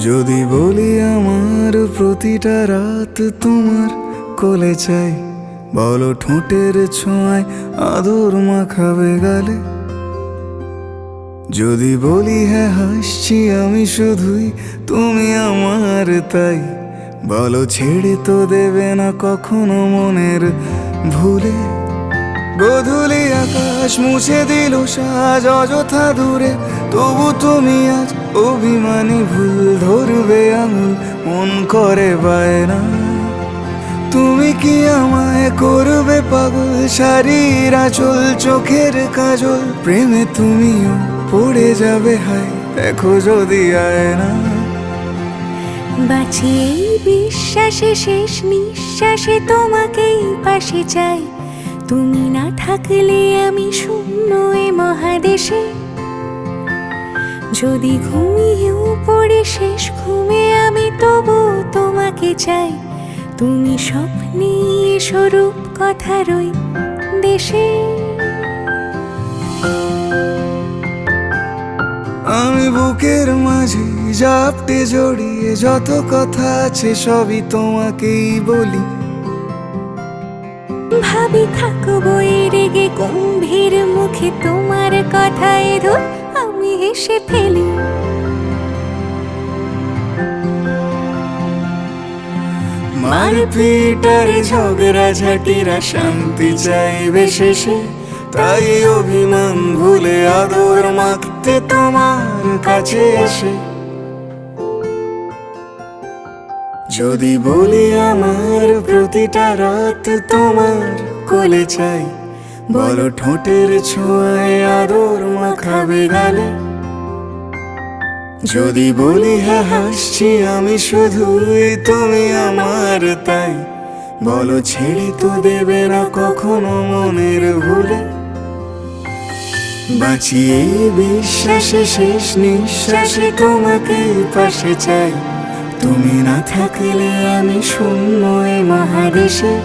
যদি বলি আমার প্রতিটা রাত তোমার কোলে চাই, বলো ঠোঁটের ছোঁয়ায় আদর মাখাবে গালে। যদি বলি হ্যাঁ হাসছি আমি শুধুই, তুমি আমার তাই, বলো ছেড়ে তো দেবে না কখনো মনের ভুলে। গোধূলি আকাশ মুছে দিল সাজ অযথা দূরে, তবু তুমি আজ অভিমানী ভুল ধরবে আঙুল, মন করে বায়না। তুমি কি আমায় করবে পাগল, শাড়ির আঁচল চোখের কাজল, প্রেমে তুমিও পড়ে যাবে হায় দেখো যদি আয়না। বাঁচি এই বিশ্বাসে শেষ নিঃশ্বাসে তোমাকেই পাশে চাই, তুমি না থাকলে আমি শূন্য এ মহাদেশে। যদি ঘুমিয়েও পড়ে শেষ ঘুমে আমি তবু তোমাকে চাই, তুমি স্বপ্নে স্বরূপ কথার ওই দেশে। আমি বুকের মাঝে জাপটে জড়িয়ে যত কথা আছে সবই তোমাকেই বলি। ভাবি থাকবো এই রেগে গম্ভীর মুখে তোমার কথায় ধর আমি হেসে ফেলি। মারপিট আর ঝগড়া ঝাঁটিরা শান্তি চাইবে শেষে, তাই অভিমান ভুলে আদর মাখতে তোমার কাছে এসে। যদি বলি আমার প্রতিটা রাত তোমার কোলে চাই, বলো ঠোঁটের ছোঁয়ায় আদর মাখাবে গালে। যদি বলি হ্যাঁ হাসছি আমি শুধুই, তুমি আমার তাই, বলো ছেড়ে তো দেবে না কখনো মনের ভুলে। বাঁচি এই বিশ্বাসে শেষ নিঃশ্বাসে তোমাকে পাশে চাই, তুমি না থাকলে আমি শূন্য এ মহাদেশে।